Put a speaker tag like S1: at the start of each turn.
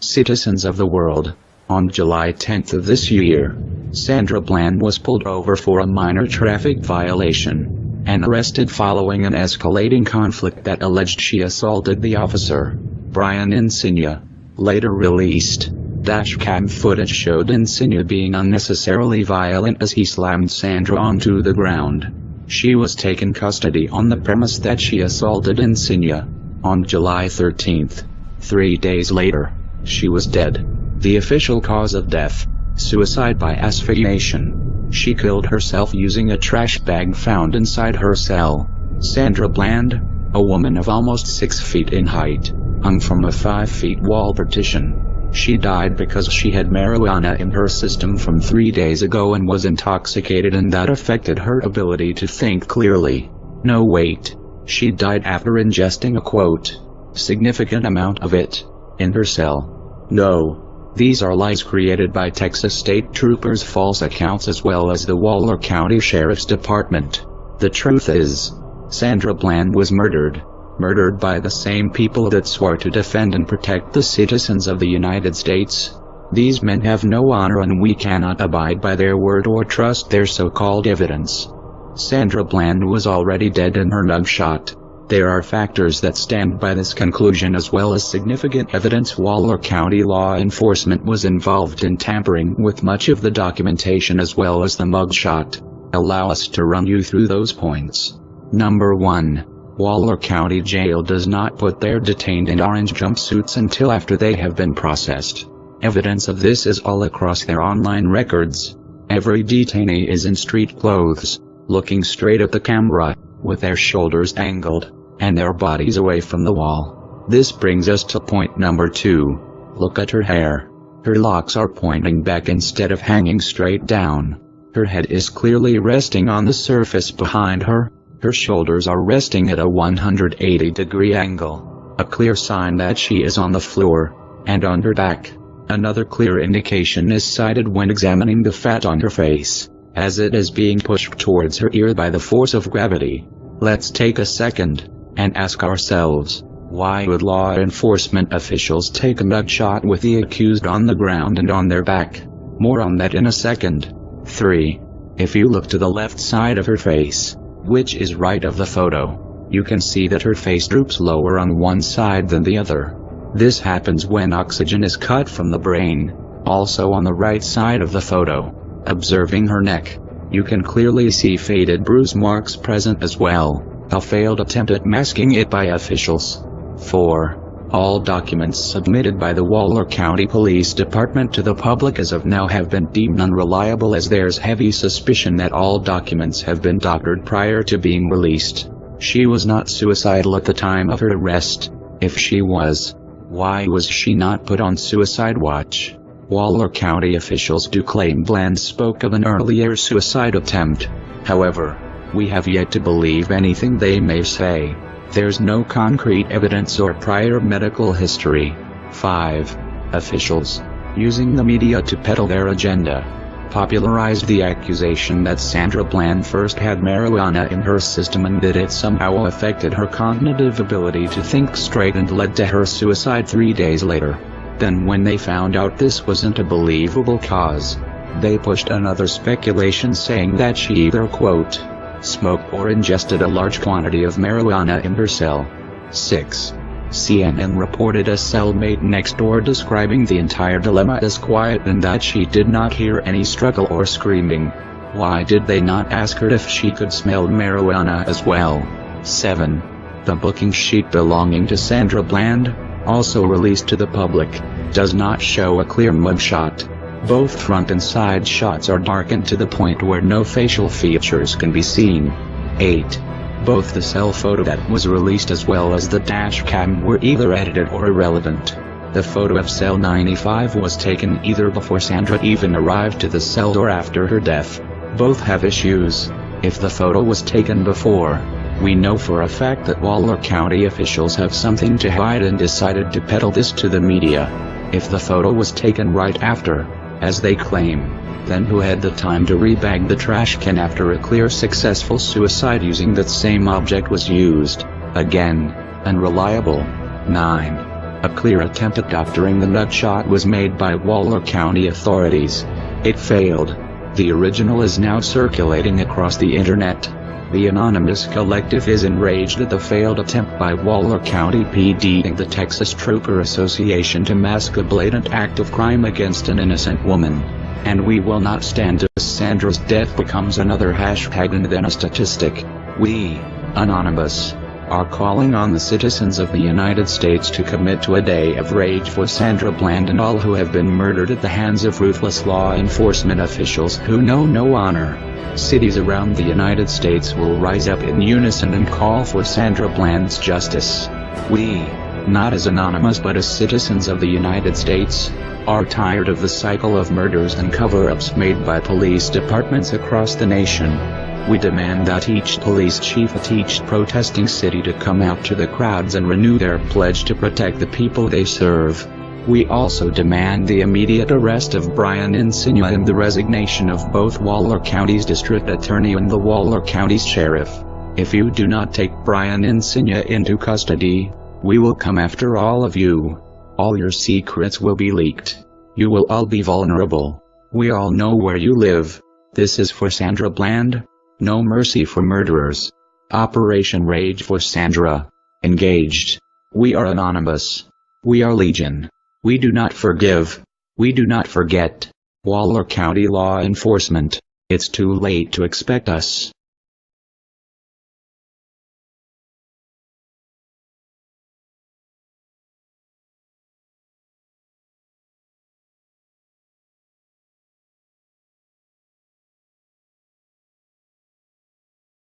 S1: Citizens of the world, on July 10th of this year, Sandra Bland was pulled over for a minor traffic violation and arrested following an escalating conflict that alleged she assaulted the officer. Brian Insignia, later released, dashcam footage showed Insignia being unnecessarily violent as he slammed Sandra onto the ground. She was taken custody on the premise that she assaulted Insignia. On July 13th, 3 days later, she was dead. The official cause of death: suicide by asphyxiation. She killed herself using a trash bag found inside her cell. Sandra Bland, a woman of almost 6 feet in height, hung from a 5-foot wall partition. She died because she had marijuana in her system from 3 days ago and was intoxicated, and that affected her ability to think clearly. No, wait. She died after ingesting a significant amount of it in her cell. No. These are lies created by Texas State Troopers' false accounts as well as the Waller County Sheriff's Department. The truth is, Sandra Bland was murdered by the same people that swore to defend and protect the citizens of the United States. These men have no honor, and we cannot abide by their word or trust their so-called evidence. Sandra Bland was already dead in her mugshot. There are factors that stand by this conclusion as well as significant evidence. Waller County law enforcement was involved in tampering with much of the documentation as well as the mugshot. Allow us to run you through those points. Number 1. Waller County Jail does not put their detained in orange jumpsuits until after they have been processed. Evidence of this is all across their online records. Every detainee is in street clothes, looking straight at the camera, with their shoulders angled, and their bodies away from the wall. This brings us to point number 2. Look at her hair. Her locks are pointing back instead of hanging straight down. Her head is clearly resting on the surface behind her. Her shoulders are resting at a 180-degree angle, a clear sign that she is on the floor, and on her back. Another clear indication is cited when examining the fat on her face, as it is being pushed towards her ear by the force of gravity. Let's take a second and ask ourselves, why would law enforcement officials take a mugshot with the accused on the ground and on their back? More on that in a second. 3. If you look to the left side of her face, which is right of the photo, you can see that her face droops lower on one side than the other. This happens when oxygen is cut from the brain. Also on the right side of the photo, observing her neck, you can clearly see faded bruise marks present as well, a failed attempt at masking it by officials. 4. All documents submitted by the Waller County Police Department to the public as of now have been deemed unreliable, as there's heavy suspicion that all documents have been doctored prior to being released. She was not suicidal at the time of her arrest. If she was, why was she not put on suicide watch? Waller County officials do claim Bland spoke of an earlier suicide attempt. However, we have yet to believe anything they may say. There's no concrete evidence or prior medical history. 5. Officials, using the media to peddle their agenda, popularized the accusation that Sandra Bland first had marijuana in her system and that it somehow affected her cognitive ability to think straight and led to her suicide 3 days later. Then when they found out this wasn't a believable cause, they pushed another speculation saying that she either smoked or ingested a large quantity of marijuana in her cell. 6. CNN reported a cellmate next door describing the entire dilemma as quiet and that she did not hear any struggle or screaming. Why did they not ask her if she could smell marijuana as well? 7. The booking sheet belonging to Sandra Bland, also released to the public, does not show a clear mugshot. Both front and side shots are darkened to the point where no facial features can be seen. 8. Both the cell photo that was released as well as the dash cam were either edited or irrelevant. The photo of cell 95 was taken either before Sandra even arrived to the cell or after her death. Both have issues. If the photo was taken before, we know for a fact that Waller County officials have something to hide and decided to peddle this to the media. If the photo was taken right after, as they claim, then who had the time to rebag the trash can after a clear successful suicide using that same object was used? Again, unreliable. 9. A clear attempt at doctoring the nutshot was made by Waller County authorities. It failed. The original is now circulating across the internet. The anonymous collective is enraged at the failed attempt by Waller County PD and the Texas Trooper Association to mask a blatant act of crime against an innocent woman. And we will not stand as Sandra's death becomes another hashtag and then a statistic. We, Anonymous, are calling on the citizens of the United States to commit to a day of rage for Sandra Bland and all who have been murdered at the hands of ruthless law enforcement officials who know no honor. Cities around the United States will rise up in unison and call for Sandra Bland's justice. We, not as Anonymous but as citizens of the United States, are tired of the cycle of murders and cover-ups made by police departments across the nation. We demand that each police chief at each protesting city to come out to the crowds and renew their pledge to protect the people they serve. We also demand the immediate arrest of Brian Insignia and the resignation of both Waller County's district attorney and the Waller County's sheriff. If you do not take Brian Insignia into custody, we will come after all of you. All your secrets will be leaked. You will all be vulnerable. We all know where you live. This is for Sandra Bland. No mercy for murderers. Operation Rage for Sandra. Engaged. We are Anonymous. We are Legion. We do not forgive. We do not forget. Waller County Law Enforcement. It's too late to expect us.